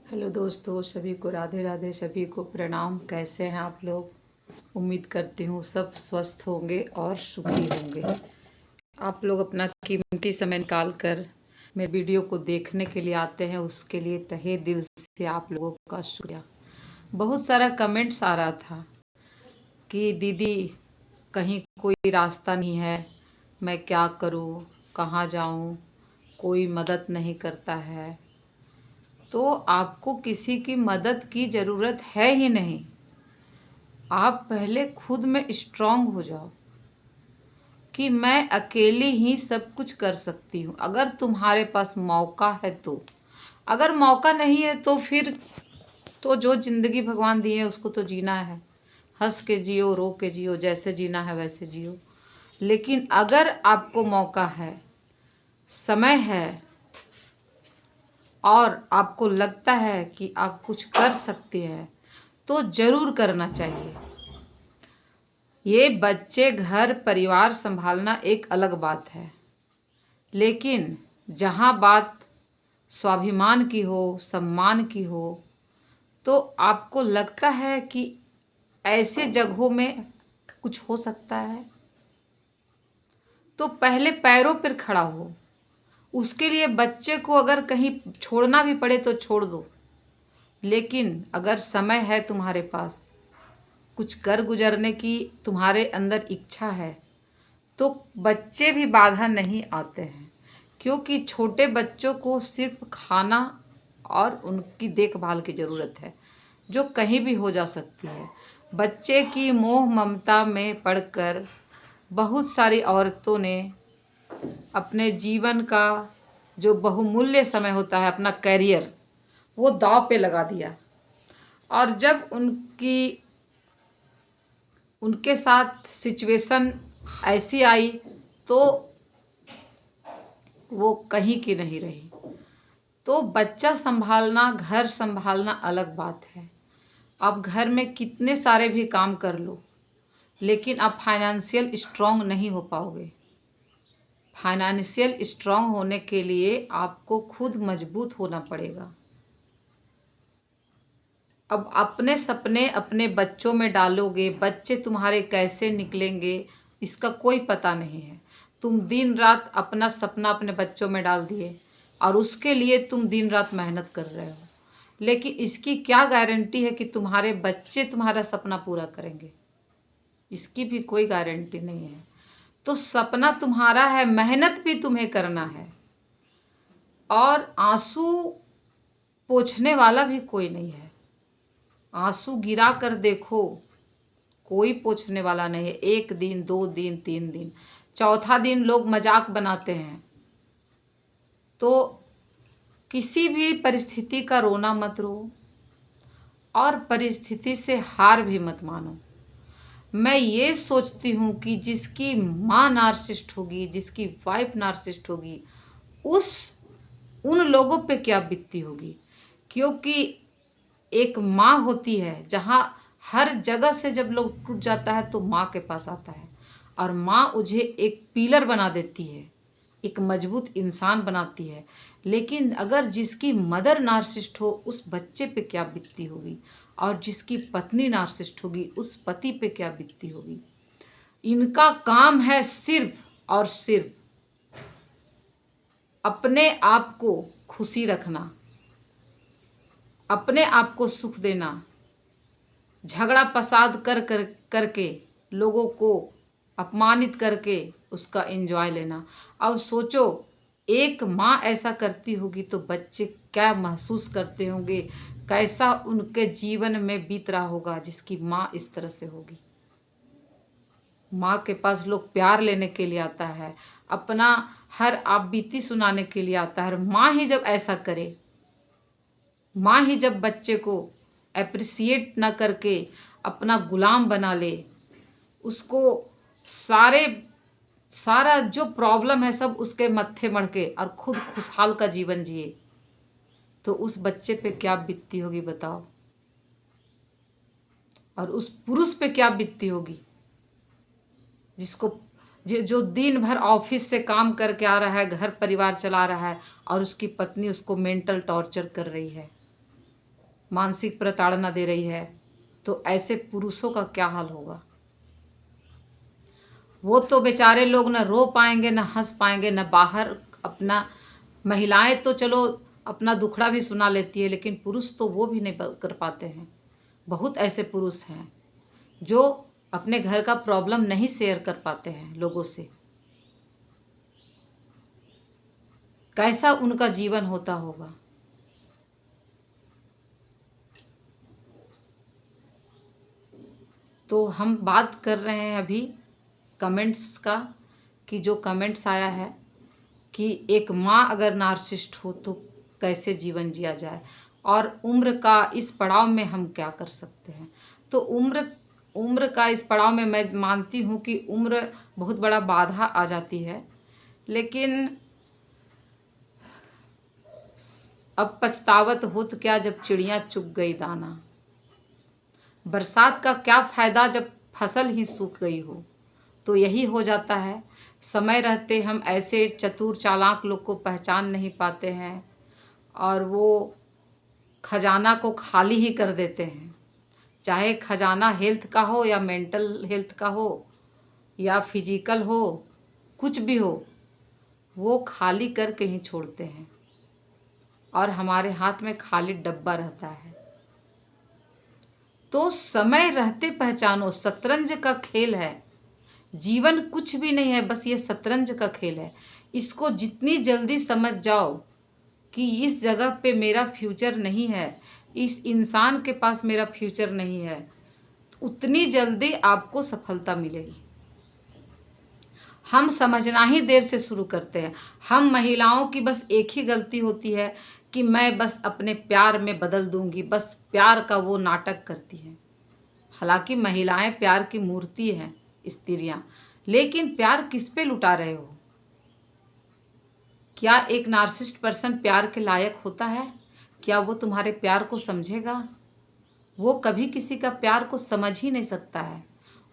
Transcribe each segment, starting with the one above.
Hello दोस्तों, सभी को राधे राधे, सभी को प्रणाम। कैसे हैं आप लोग? उम्मीद करती हूँ सब स्वस्थ होंगे और सुखी होंगे। आप लोग अपना कीमती समय निकाल कर मेरे वीडियो को देखने के लिए आते हैं, उसके लिए तहे दिल से आप लोगों का शुक्रिया। बहुत सारा कमेंट्स आ रहा था कि दीदी कहीं कोई रास्ता नहीं है, मैं क्या करूँ, कहाँ जाऊँ, कोई मदद नहीं करता है। तो आपको किसी की मदद की ज़रूरत है ही नहीं। आप पहले खुद में स्ट्रांग हो जाओ कि मैं अकेली ही सब कुछ कर सकती हूँ, अगर तुम्हारे पास मौका है तो। अगर मौका नहीं है तो फिर तो जो ज़िंदगी भगवान दी है उसको तो जीना है। हंस के जियो, रो के जियो, जैसे जीना है वैसे जियो। लेकिन अगर आपको मौका है, समय है और आपको लगता है कि आप कुछ कर सकते हैं तो ज़रूर करना चाहिए। ये बच्चे, घर परिवार संभालना एक अलग बात है, लेकिन जहाँ बात स्वाभिमान की हो, सम्मान की हो, तो आपको लगता है कि ऐसे जगहों में कुछ हो सकता है तो पहले पैरों पर खड़ा हो। उसके लिए बच्चे को अगर कहीं छोड़ना भी पड़े तो छोड़ दो। लेकिन अगर समय है तुम्हारे पास, कुछ कर गुजरने की तुम्हारे अंदर इच्छा है, तो बच्चे भी बाधा नहीं आते हैं। क्योंकि छोटे बच्चों को सिर्फ खाना और उनकी देखभाल की ज़रूरत है, जो कहीं भी हो जा सकती है। बच्चे की मोह ममता में पड़कर बहुत सारी औरतों ने अपने जीवन का जो बहुमूल्य समय होता है, अपना करियर, वो दांव पे लगा दिया। और जब उनके साथ सिचुएशन ऐसी आई तो वो कहीं की नहीं रही। तो बच्चा संभालना, घर संभालना अलग बात है। आप घर में कितने सारे भी काम कर लो, लेकिन आप फाइनेंशियल स्ट्रांग नहीं हो पाओगे। फाइनेंशियल स्ट्रांग होने के लिए आपको खुद मजबूत होना पड़ेगा। अब अपने सपने अपने बच्चों में डालोगे, बच्चे तुम्हारे कैसे निकलेंगे इसका कोई पता नहीं है। तुम दिन रात अपना सपना अपने बच्चों में डाल दिए और उसके लिए तुम दिन रात मेहनत कर रहे हो, लेकिन इसकी क्या गारंटी है कि तुम्हारे बच्चे तुम्हारा सपना पूरा करेंगे? इसकी भी कोई गारंटी नहीं है। तो सपना तुम्हारा है, मेहनत भी तुम्हें करना है, और आंसू पोंछने वाला भी कोई नहीं है। आंसू गिरा कर देखो, कोई पोंछने वाला नहीं है। 1 दिन, 2 दिन, 3 दिन, चौथा दिन लोग मजाक बनाते हैं। तो किसी भी परिस्थिति का रोना मत रो और परिस्थिति से हार भी मत मानो। मैं ये सोचती हूँ कि जिसकी माँ नार्सिसिस्ट होगी, जिसकी वाइफ नार्सिसिस्ट होगी, उन लोगों पे क्या बीतती होगी। क्योंकि एक माँ होती है, जहाँ हर जगह से जब लोग टूट जाता है तो माँ के पास आता है, और माँ मुझे एक पिलर बना देती है, एक मजबूत इंसान बनाती है। लेकिन अगर जिसकी मदर नार्सिसिस्ट हो, उस बच्चे पे क्या बीतती होगी, और जिसकी पत्नी नार्सिसिस्ट होगी, उस पति पे क्या बीतती होगी। इनका काम है सिर्फ और सिर्फ अपने आप को खुशी रखना, अपने आप को सुख देना, झगड़ा फसाद करके लोगों को अपमानित करके उसका एंजॉय लेना। अब सोचो, एक माँ ऐसा करती होगी तो बच्चे क्या महसूस करते होंगे, कैसा उनके जीवन में बीत रहा होगा जिसकी माँ इस तरह से होगी। माँ के पास लोग प्यार लेने के लिए आता है, अपना हर आप बीती सुनाने के लिए आता है। माँ ही जब ऐसा करे, माँ ही जब बच्चे को अप्रिसिएट ना करके अपना गुलाम बना ले, उसको सारा जो प्रॉब्लम है सब उसके मत्थे मढ़ के और खुद खुशहाल का जीवन जिए, तो उस बच्चे पे क्या बीतती होगी बताओ। और उस पुरुष पे क्या बीतती होगी जो दिन भर ऑफिस से काम करके आ रहा है, घर परिवार चला रहा है, और उसकी पत्नी उसको मेंटल टॉर्चर कर रही है। मानसिक प्रताड़ना दे रही है, तो ऐसे पुरुषों का क्या हाल होगा। वो तो बेचारे लोग न रो पाएंगे, न हंस पाएंगे, न बाहर अपना, महिलाएं तो चलो अपना दुखड़ा भी सुना लेती है, लेकिन पुरुष तो वो भी नहीं कर पाते हैं। बहुत ऐसे पुरुष हैं जो अपने घर का प्रॉब्लम नहीं शेयर कर पाते हैं लोगों से। कैसा उनका जीवन होता होगा। तो हम बात कर रहे हैं अभी कमेंट्स का, कि जो कमेंट्स आया है कि एक माँ अगर नार्सिसिस्ट हो तो कैसे जीवन जिया जाए, और उम्र का इस पड़ाव में हम क्या कर सकते हैं। तो उम्र का इस पड़ाव में मैं मानती हूँ कि उम्र बहुत बड़ा बाधा आ जाती है, लेकिन अब पछतावत होत क्या जब चिड़िया चुग गई दाना। बरसात का क्या फ़ायदा जब फसल ही सूख गई हो। तो यही हो जाता है, समय रहते हम ऐसे चतुर चालाक लोग को पहचान नहीं पाते हैं और वो खजाना को खाली ही कर देते हैं। चाहे खजाना हेल्थ का हो या मेंटल हेल्थ का हो या फिजिकल हो, कुछ भी हो, वो खाली करके ही छोड़ते हैं और हमारे हाथ में खाली डब्बा रहता है। तो समय रहते पहचानो, शतरंज का खेल है। जीवन कुछ भी नहीं है, बस ये शतरंज का खेल है। इसको जितनी जल्दी समझ जाओ कि इस जगह पे मेरा फ्यूचर नहीं है, इस इंसान के पास मेरा फ्यूचर नहीं है, उतनी जल्दी आपको सफलता मिलेगी। हम समझना ही देर से शुरू करते हैं। हम महिलाओं की बस एक ही गलती होती है कि मैं बस अपने प्यार में बदल दूंगी, बस प्यार का वो नाटक करती है। हालांकि महिलाएं प्यार की मूर्ति हैं, स्त्रियां, लेकिन प्यार किस पे लुटा रहे हो। क्या एक नार्सिसिस्ट पर्सन प्यार के लायक होता है? क्या वो तुम्हारे प्यार को समझेगा? वो कभी किसी का प्यार को समझ ही नहीं सकता है।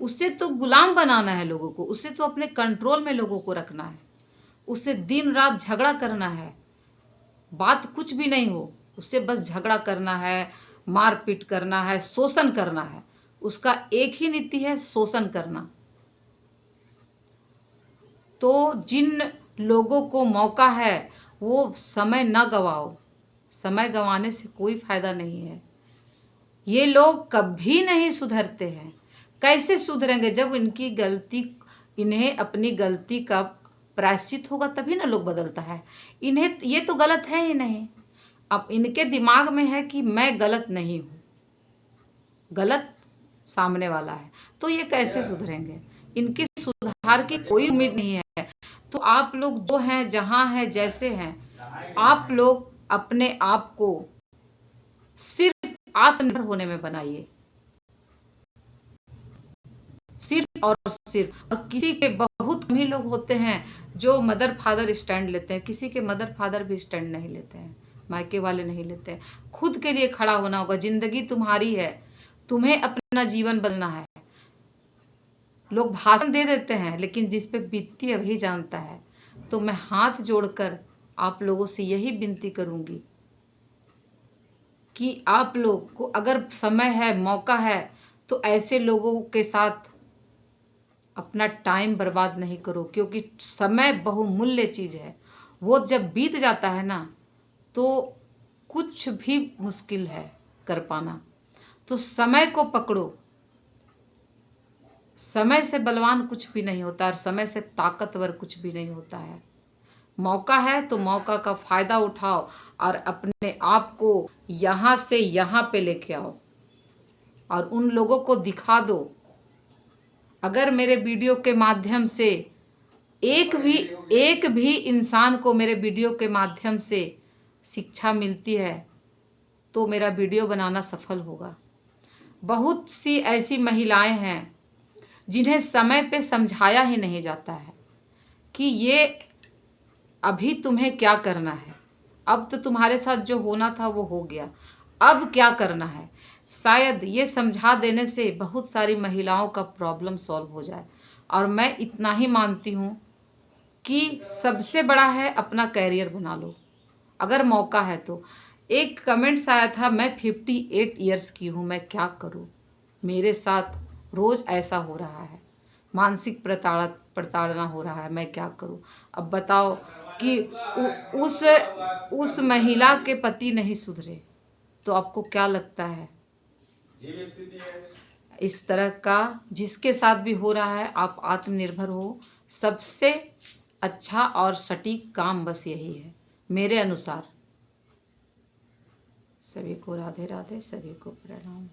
उससे तो गुलाम बनाना है लोगों को, उससे तो अपने कंट्रोल में लोगों को रखना है, उससे दिन रात झगड़ा करना है। बात कुछ भी नहीं हो, उससे बस झगड़ा करना है, मारपीट करना है, शोषण करना है। उसका एक ही नीति है, शोषण करना। तो जिन लोगों को मौका है वो समय न गवाओ। समय गंवाने से कोई फायदा नहीं है। ये लोग कभी नहीं सुधरते हैं। कैसे सुधरेंगे? जब इनकी गलती, इन्हें अपनी गलती का प्रायश्चित होगा तभी ना लोग बदलता है। इन्हें ये तो गलत है ही नहीं। अब इनके दिमाग में है कि मैं गलत नहीं हूँ, गलत सामने वाला है, तो ये कैसे सुधरेंगे? इनके सुधार की कोई उम्मीद नहीं है। तो आप लोग जो हैं, जहाँ हैं, जैसे हैं, आप लोग अपने आप को सिर्फ आत्मनिर्भर होने में बनाइए, सिर्फ और सिर्फ। और किसी के बहुत कम ही लोग होते हैं जो मदर फादर स्टैंड लेते हैं। किसी के मदर फादर भी स्टैंड नहीं लेते हैं, मायके वाले नहीं लेते हैं। खुद के लिए खड़ा होना होगा। जिंदगी तुम्हारी है, तुम्हें अपना जीवन बदलना है। लोग भाषण दे देते हैं, लेकिन जिस पे बीतती है वही जानता है। तो मैं हाथ जोड़कर आप लोगों से यही विनती करूंगी कि आप लोग को अगर समय है, मौका है, तो ऐसे लोगों के साथ अपना टाइम बर्बाद नहीं करो, क्योंकि समय बहुमूल्य चीज़ है। वो जब बीत जाता है ना, तो कुछ भी मुश्किल है कर पाना। तो समय को पकड़ो। समय से बलवान कुछ भी नहीं होता और समय से ताकतवर कुछ भी नहीं होता है। मौका है तो मौका का फ़ायदा उठाओ और अपने आप को यहाँ से यहाँ पे लेके आओ और उन लोगों को दिखा दो। अगर मेरे वीडियो के माध्यम से एक भी इंसान को मेरे वीडियो के माध्यम से शिक्षा मिलती है तो मेरा वीडियो बनाना सफल होगा। बहुत सी ऐसी महिलाएं हैं जिन्हें समय पे समझाया ही नहीं जाता है कि ये अभी तुम्हें क्या करना है। अब तो तुम्हारे साथ जो होना था वो हो गया, अब क्या करना है। शायद ये समझा देने से बहुत सारी महिलाओं का प्रॉब्लम सॉल्व हो जाए। और मैं इतना ही मानती हूँ कि सबसे बड़ा है अपना कैरियर बना लो, अगर मौका है तो। एक कमेंट्स आया था, मैं 58 ईयर्स की हूँ, मैं क्या करूँ, मेरे साथ रोज़ ऐसा हो रहा है, मानसिक प्रताड़ना हो रहा है, मैं क्या करूँ। अब बताओ कि उस महिला के पति नहीं सुधरे तो आपको क्या लगता है। इस तरह का जिसके साथ भी हो रहा है, आप आत्मनिर्भर हो। सबसे अच्छा और सटीक काम बस यही है मेरे अनुसार। सभी को राधे राधे, सभी को प्रणाम।